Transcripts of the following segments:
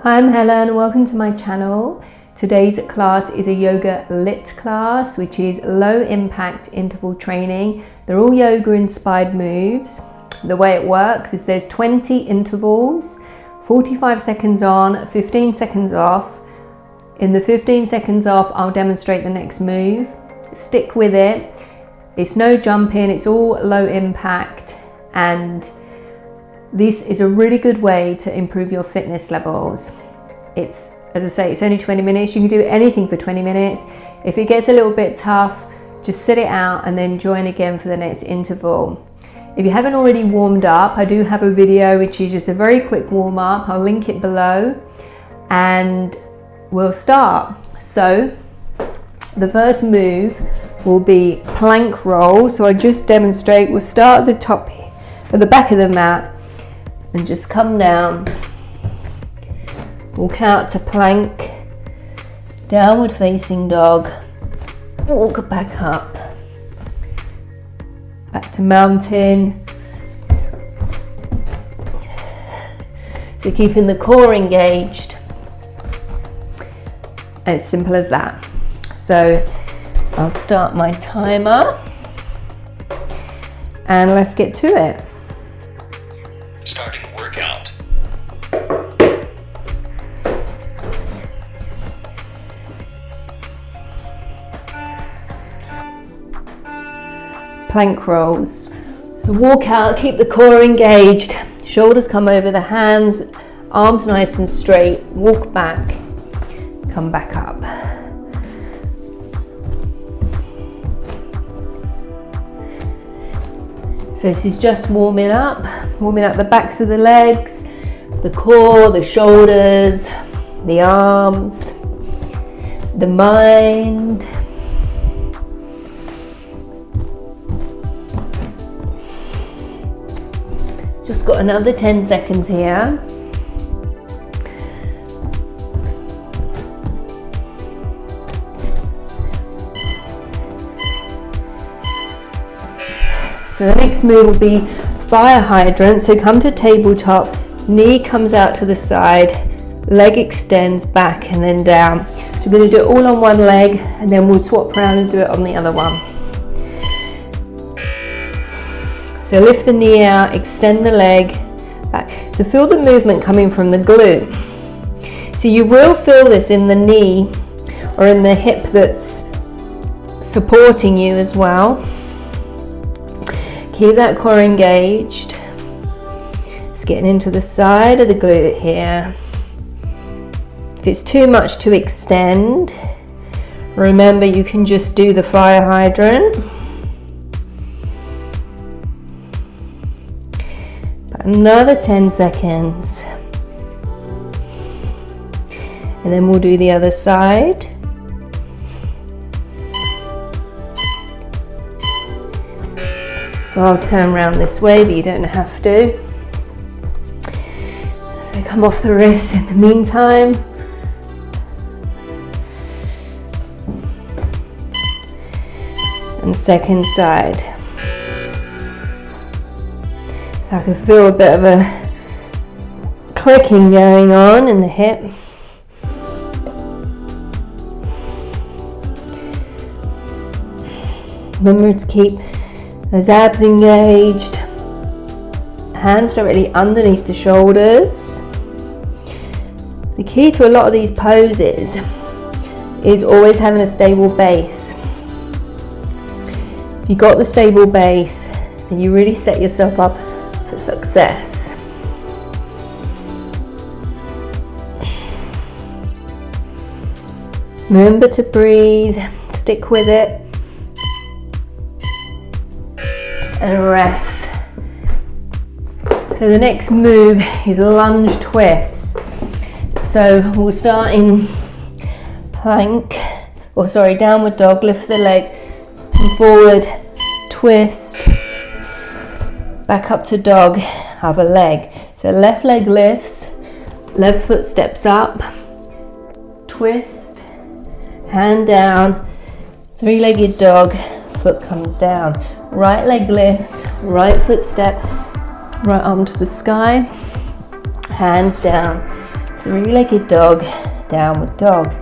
Hi, I'm Helen, welcome to my channel. Today's class is a Yoga LIIT class, which is low impact interval training. They're all yoga inspired moves. The way it works is there's 20 intervals, 45 seconds on, 15 seconds off. In the 15 seconds off, I'll demonstrate the next move. Stick with it. It's no jumping, it's all low impact, and this is a really good way to improve your fitness levels. It's, as I say, it's only 20 minutes. You can do anything for 20 minutes. If it gets a little bit tough, just sit it out and then join again for the next interval. If you haven't already warmed up, I do have a video which is just a very quick warm up. I'll link it below and we'll start. So the first move will be plank roll. So I just demonstrate, we'll start at the top here, at the back of the mat, and just come down, walk out to plank, downward facing dog, walk back up, back to mountain. So keeping the core engaged, as simple as that. So I'll start my timer and let's get to it. Starting workout. Plank rolls. So walk out, keep the core engaged, shoulders come over the hands, arms nice and straight, walk back, come back up. So this is just warming up the backs of the legs, the core, the shoulders, the arms, the mind. Just got another 10 seconds here. So the next move will be fire hydrant. So come to tabletop, knee comes out to the side, leg extends back and then down. So we're going to do it all on one leg and then we'll swap around and do it on the other one. So lift the knee out, extend the leg back. So feel the movement coming from the glute. So you will feel this in the knee or in the hip that's supporting you as well. Keep that core engaged. It's getting into the side of the glute here. If it's too much to extend, remember you can just do the fire hydrant. Another 10 seconds. And then we'll do the other side. So I'll turn around this way, but you don't have to. So come off the wrist in the meantime. And second side. So I can feel a bit of a clicking going on in the hip. Remember to keep those abs engaged, hands directly underneath the shoulders. The key to a lot of these poses is always having a stable base. If you've got the stable base, then you really set yourself up for success. Remember to breathe, stick with it. And rest. So the next move is lunge twist. So we'll start in plank, or sorry, downward dog, lift the leg and forward, twist, back up to dog, other leg. So left leg lifts, left foot steps up, twist, hand down, three-legged dog, foot comes down. Right leg lifts, right foot step, right arm to the sky, hands down, Three-legged dog, downward dog.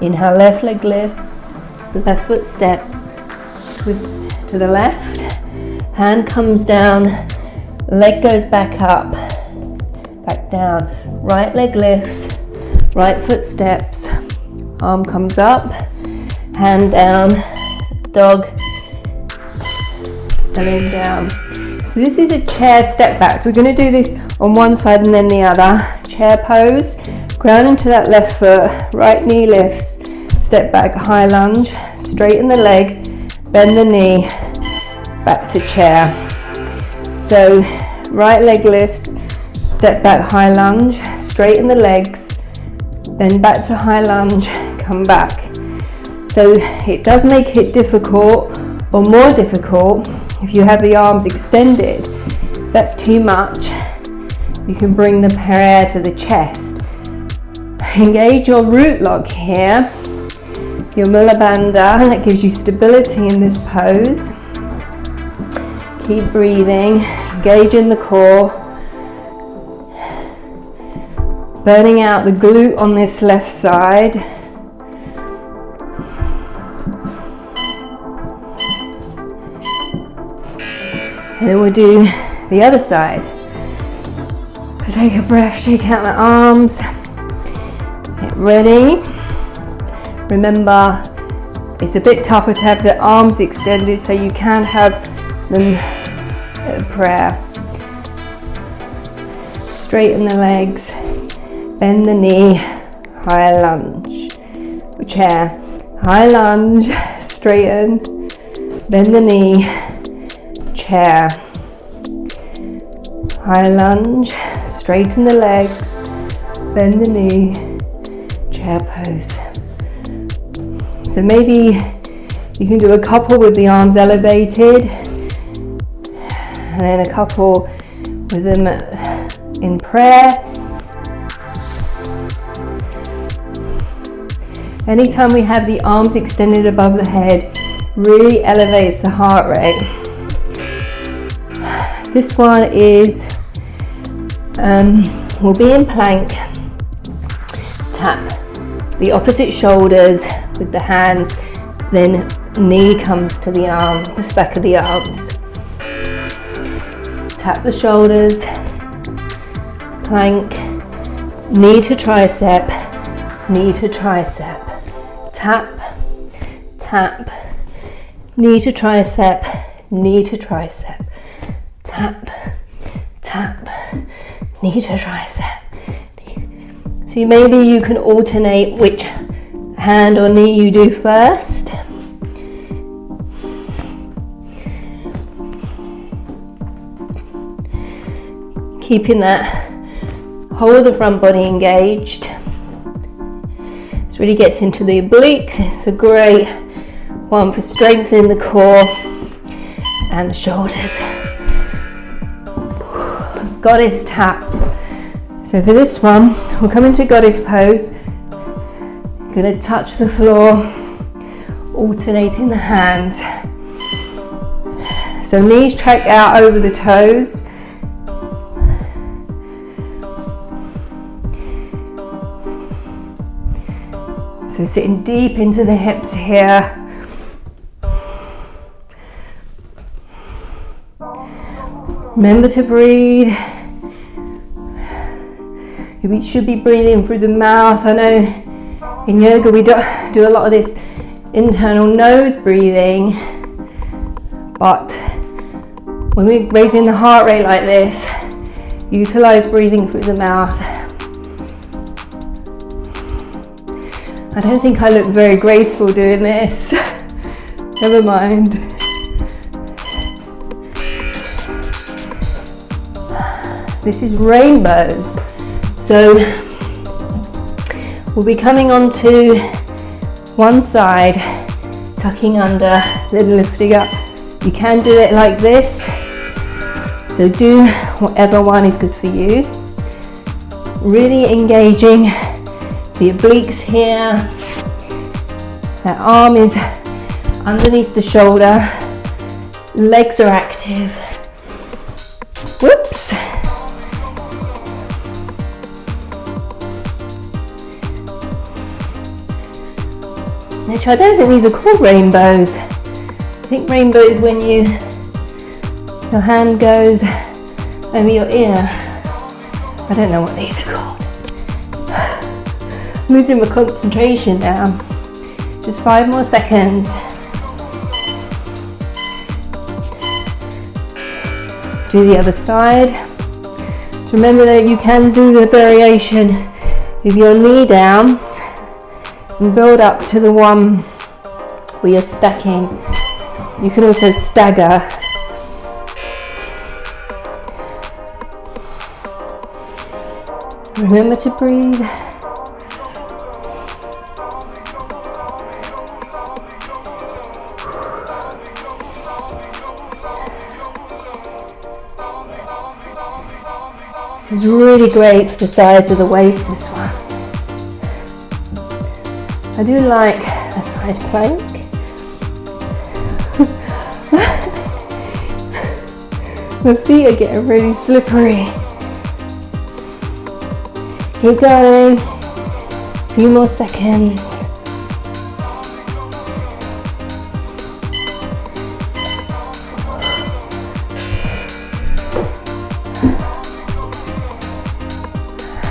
Inhale, left leg lifts, left foot steps, twist to the left, hand comes down, leg goes back up, back down, right leg lifts, right foot steps, arm comes up, hand down, dog, and then down. So this is a chair step back. So we're going to do this on one side and then the other. Chair pose, ground into that left foot, right knee lifts, step back, high lunge, straighten the leg, bend the knee, back to chair. So right leg lifts, step back, high lunge, straighten the legs, then back to high lunge, come back. So it does make it difficult or more difficult if you have the arms extended. If that's too much, you can bring the prayer to the chest. Engage your root lock here, your Mula Bandha, that gives you stability in this pose. Keep breathing, engage in the core, burning out the glute on this left side. And then we'll do the other side. So take a breath, shake out the arms. Get ready. Remember, it's a bit tougher to have the arms extended, so you can have them at prayer. Straighten the legs, bend the knee, high lunge. Chair, high lunge, straighten, bend the knee, chair, high lunge, straighten the legs, bend the knee, chair pose. So maybe you can do a couple with the arms elevated and then a couple with them in prayer. Anytime we have the arms extended above the head, really elevates the heart rate. This one is, we'll be in plank. Tap the opposite shoulders with the hands, then knee comes to the arm, the back of the arms. Tap the shoulders, plank, knee to tricep, knee to tricep. Tap, tap, knee to tricep, knee to tricep. Tap, tap, knee to tricep. So maybe you can alternate which hand or knee you do first. Keeping that whole of the front body engaged. This really gets into the obliques. It's a great one for strengthening the core and the shoulders. Goddess taps. So for this one, we'll come into goddess pose. Gonna touch the floor, alternating the hands. So knees track out over the toes. So sitting deep into the hips here. Remember to breathe. You should be breathing through the mouth. I know in yoga we do a lot of this internal nose breathing, but when we're raising the heart rate like this, utilize breathing through the mouth. I don't think I look very graceful doing this. Never mind. This is rainbows. So we'll be coming onto one side, tucking under, then lifting up. You can do it like this. So do whatever one is good for you. Really engaging the obliques here. That arm is underneath the shoulder. Legs are active. Whoops. which I don't think these are called rainbows. I think rainbow is when your hand goes over your ear. I don't know what these are called. I'm losing my concentration now. Just 5 more seconds. Do the other side. So remember that you can do the variation with your knee down and build up to the one where you're stacking. You can also stagger. Remember to breathe. This is really great for the sides of the waist, this one. I do like a side plank. My feet are getting really slippery. Keep going. A few more seconds.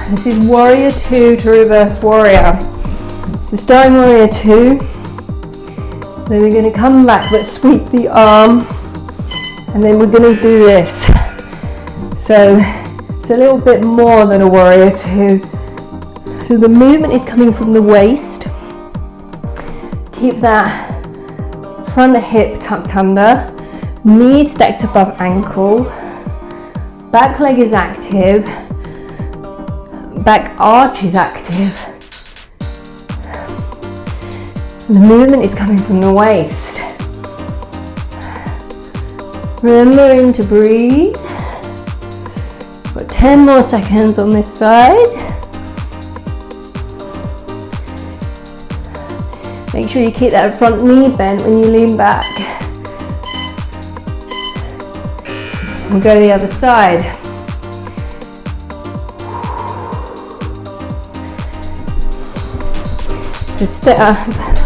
This is warrior 2 to reverse warrior. So starting warrior 2, then we're going to come back but sweep the arm, and then we're going to do this. So it's a little bit more than a warrior 2. So the movement is coming from the waist. Keep that front hip tucked under, knee stacked above ankle, back leg is active, back arch is active. The movement is coming from the waist. Remembering to breathe. Got 10 more seconds on this side. Make sure you keep that front knee bent when you lean back. We'll go to the other side. So step up,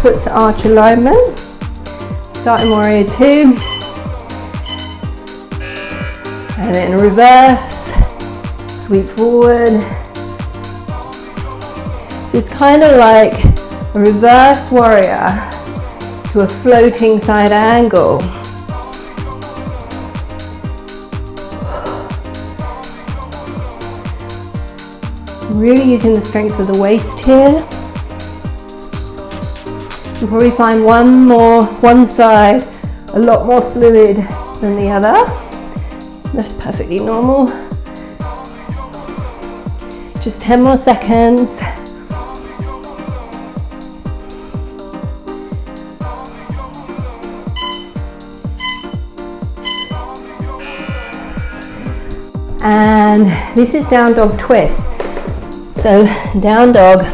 foot to arch alignment. Starting warrior 2. And then reverse, sweep forward. So it's kind of like a reverse warrior to a floating side angle. Really using the strength of the waist here. You'll probably find one side a lot more fluid than the other. That's perfectly normal. Just 10 more seconds. And this is down dog twist. So down dog,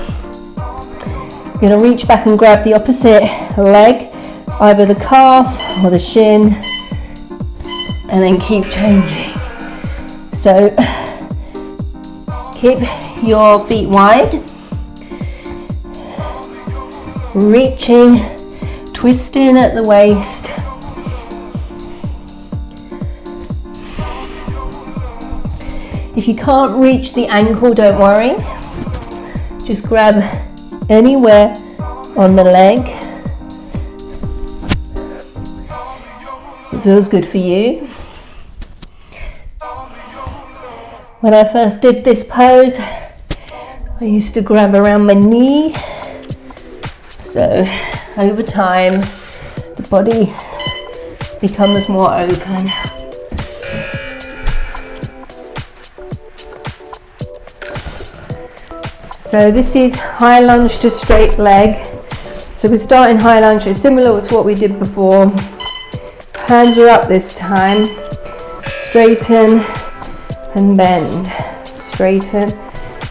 you're going to reach back and grab the opposite leg, either the calf or the shin, and then keep changing. So keep your feet wide, reaching, twisting at the waist. If you can't reach the ankle, don't worry. Just grab anywhere on the leg. It feels good for you. When I first did this pose, I used to grab around my knee. So over time, the body becomes more open. So this is high lunge to straight leg. So we're starting high lunge, it's similar to what we did before. Hands are up this time. Straighten and bend. Straighten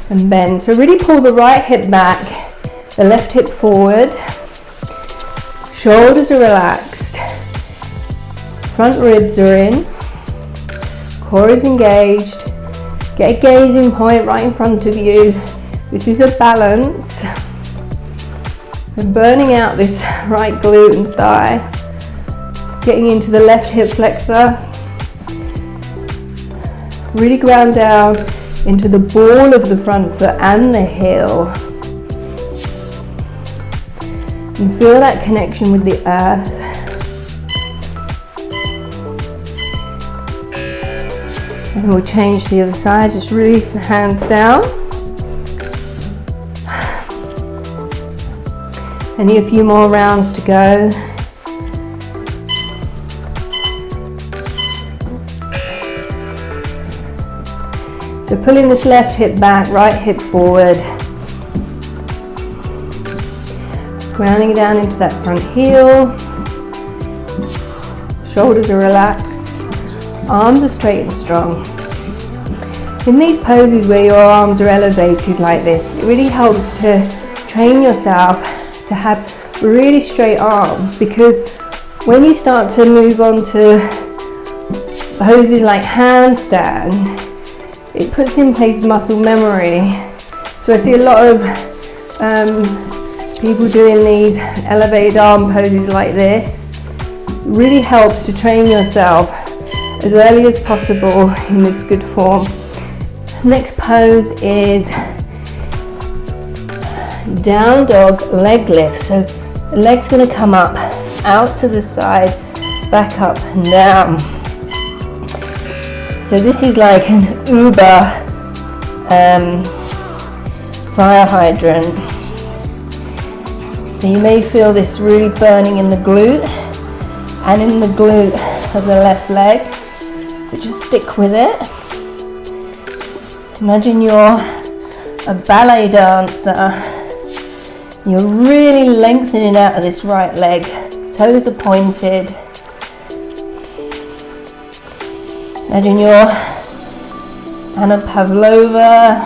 and bend. So really pull the right hip back, the left hip forward. Shoulders are relaxed. Front ribs are in. Core is engaged. Get a gazing point right in front of you. This is a balance. And burning out this right glute and thigh, getting into the left hip flexor. Really ground down into the ball of the front foot and the heel. And feel that connection with the earth. And we'll change to the other side, just release the hands down. Only a few more rounds to go. So pulling this left hip back, right hip forward. Grounding down into that front heel. Shoulders are relaxed. Arms are straight and strong. In these poses where your arms are elevated like this, it really helps to train yourself to have really straight arms, because when you start to move on to poses like handstand, it puts in place muscle memory. So I see a lot of people doing these elevated arm poses like this. It really helps to train yourself as early as possible in this good form. Next pose is down dog leg lift. So the leg's going to come up, out to the side, back up and down. So this is like an Uber fire hydrant. So you may feel this really burning in the glute and in the glute of the left leg, but just stick with it. Imagine you're a ballet dancer. You're really lengthening out of this right leg. Toes are pointed. Imagine you're Anna Pavlova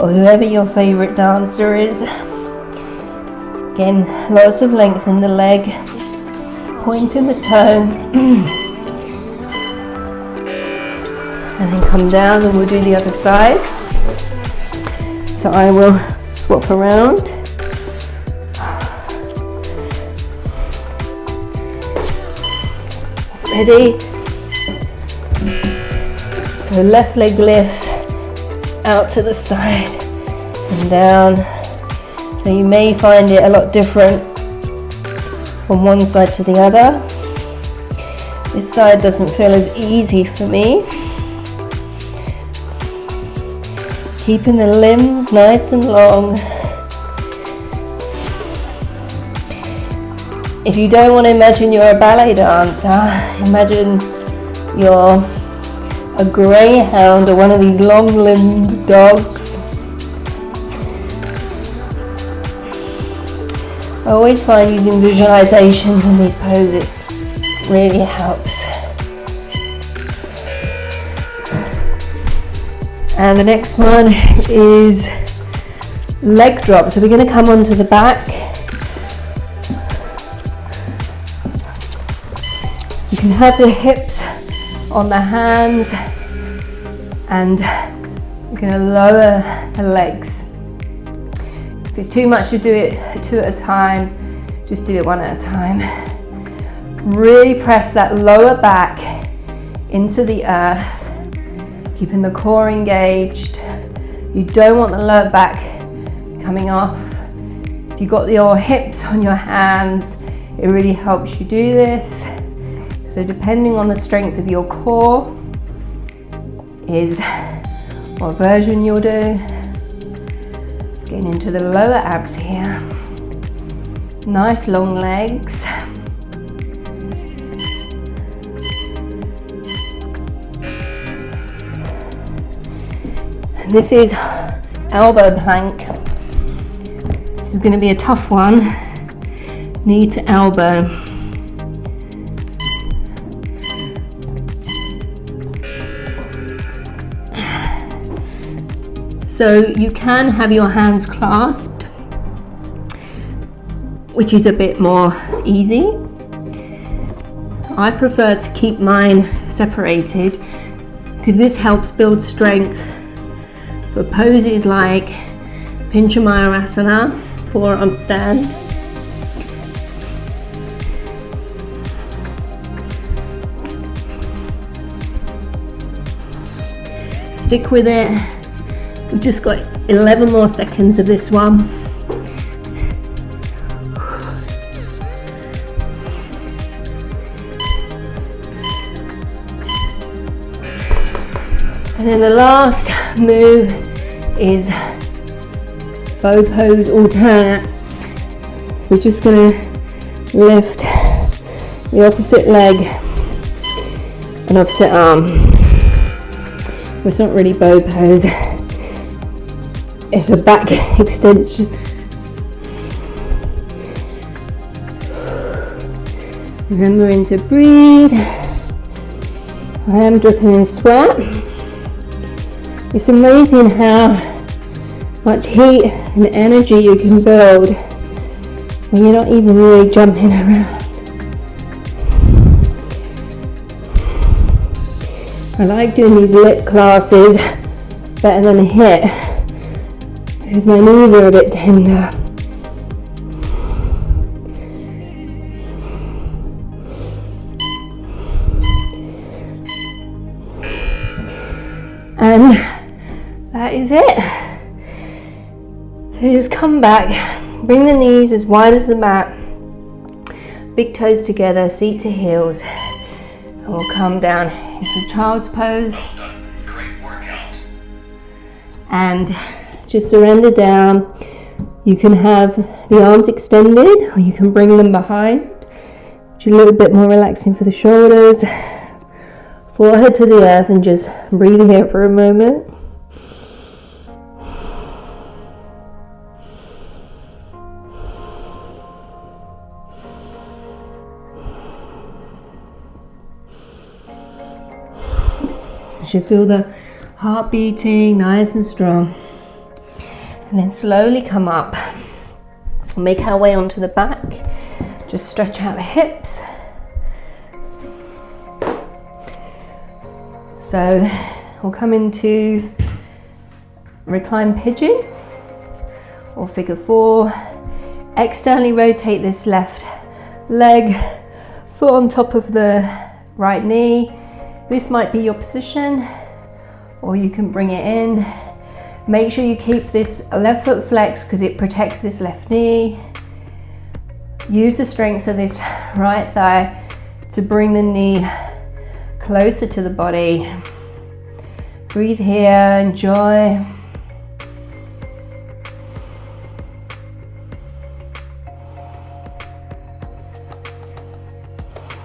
or whoever your favorite dancer is. Again, lots of length in the leg, pointing the toe. And then come down and we'll do the other side. So I will swap around. Ready? So left leg lifts out to the side and down. So you may find it a lot different from one side to the other. This side doesn't feel as easy for me. Keeping the limbs nice and long. If you don't want to imagine you're a ballet dancer, imagine you're a greyhound or one of these long-limbed dogs. I always find using visualizations in these poses really helps. And the next one is leg drop. So we're going to come onto the back. You can have the hips on the hands and you're going to lower the legs. If it's too much to do it two at a time, just do it one at a time. Really press that lower back into the earth, keeping the core engaged. You don't want the lower back coming off. If you've got your hips on your hands, it really helps you do this. So depending on the strength of your core is what version you'll do. It's getting into the lower abs here. Nice long legs. And this is elbow plank. This is going to be a tough one. Knee to elbow. So you can have your hands clasped, which is a bit more easy. I prefer to keep mine separated because this helps build strength for poses like Pinchamayurasana, forearm stand, stick with it. We've just got 11 more seconds of this one. And then the last move is bow pose alternate. So we're just going to lift the opposite leg and opposite arm. Well, it's not really bow pose, it's a back extension. Remembering to breathe. I am dripping in sweat. It's amazing how much heat and energy you can build when you're not even really jumping around. I like doing these LIIT classes better than a HIIT because my knees are a bit tender. And that is it. So just come back, bring the knees as wide as the mat, big toes together, seat to heels, and we'll come down into child's pose. Well done. Great workout. And just surrender down. You can have the arms extended or you can bring them behind, which is a little bit more relaxing for the shoulders. Forehead to the earth and just breathe here for a moment. You should feel the heart beating nice and strong. And then slowly come up. We'll make our way onto the back. Just stretch out the hips. So we'll come into reclined pigeon or figure 4. Externally rotate this left leg, foot on top of the right knee. This might be your position, or you can bring it in. Make sure you keep this left foot flexed because it protects this left knee. Use the strength of this right thigh to bring the knee closer to the body. Breathe here, enjoy.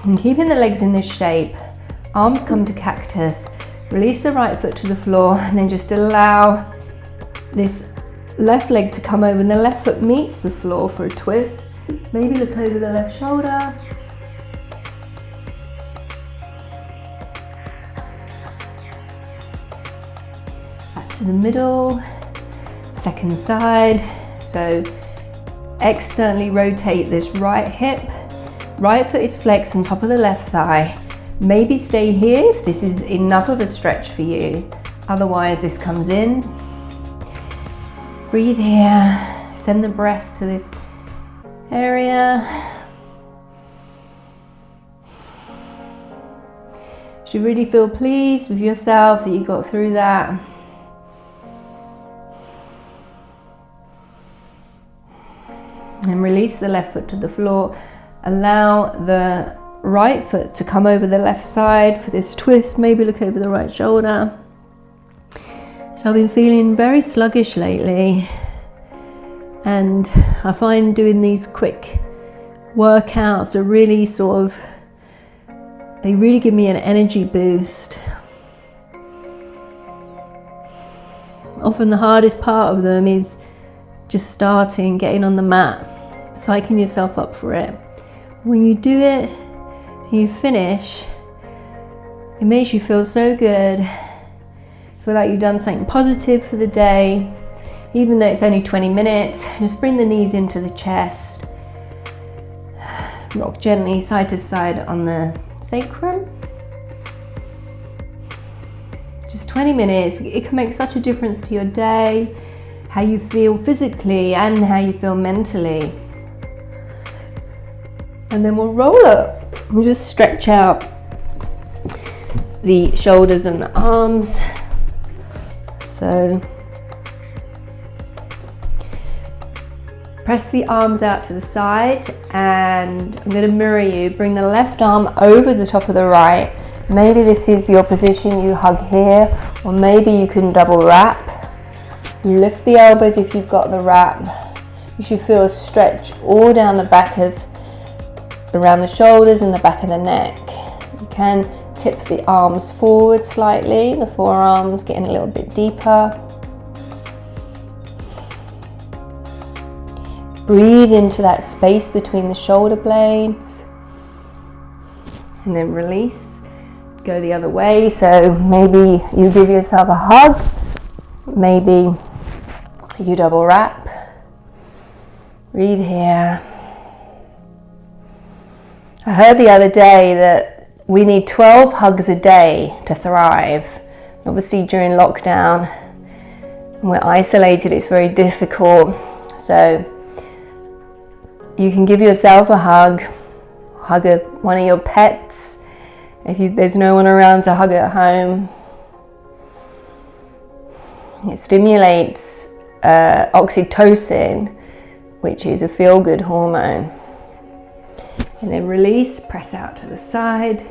And keeping the legs in this shape, arms come to cactus, release the right foot to the floor, and then just allow this left leg to come over and the left foot meets the floor for a twist. Maybe look over the left shoulder. To the middle, second side. So externally rotate this right hip, right foot is flexed on top of the left thigh. Maybe stay here if this is enough of a stretch for you, otherwise this comes in. Breathe here, send the breath to this area. You should really feel pleased with yourself that you got through that. And release the left foot to the floor. Allow the right foot to come over the left side for this twist. Maybe look over the right shoulder. So I've been feeling very sluggish lately, and I find doing these quick workouts are really they really give me an energy boost. Often the hardest part of them is just starting, getting on the mat, psyching yourself up for it. When you do it and you finish, it makes you feel so good. Feel like you've done something positive for the day. Even though it's only 20 minutes, just bring the knees into the chest. Rock gently side to side on the sacrum. Just 20 minutes. It can make such a difference to your day, how you feel physically and how you feel mentally. And then we'll roll up and just stretch out the shoulders and the arms. So press the arms out to the side, and I'm going to mirror you. Bring the left arm over the top of the right. Maybe this is your position, you hug here, or maybe you can double wrap. You lift the elbows if you've got the wrap. You should feel a stretch all down the back around the shoulders and the back of the neck. You can tip the arms forward slightly, the forearms getting a little bit deeper. Breathe into that space between the shoulder blades, and then release. Go the other way. So maybe you give yourself a hug, maybe you double wrap. Breathe here. I heard the other day that we need 12 hugs a day to thrive. Obviously during lockdown, when we're isolated, it's very difficult. So you can give yourself a hug, hug one of your pets. If there's no one around to hug at home, it stimulates oxytocin, which is a feel-good hormone. And then release, press out to the side.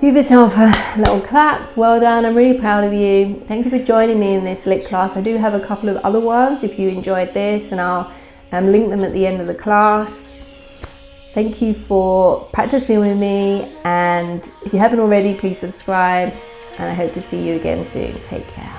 Give yourself a little clap. Well done, I'm really proud of you. Thank you for joining me in this LIIT class. I do have a couple of other ones if you enjoyed this, and I'll link them at the end of the class. Thank you for practicing with me, and if you haven't already, please subscribe, and I hope to see you again soon. Take care.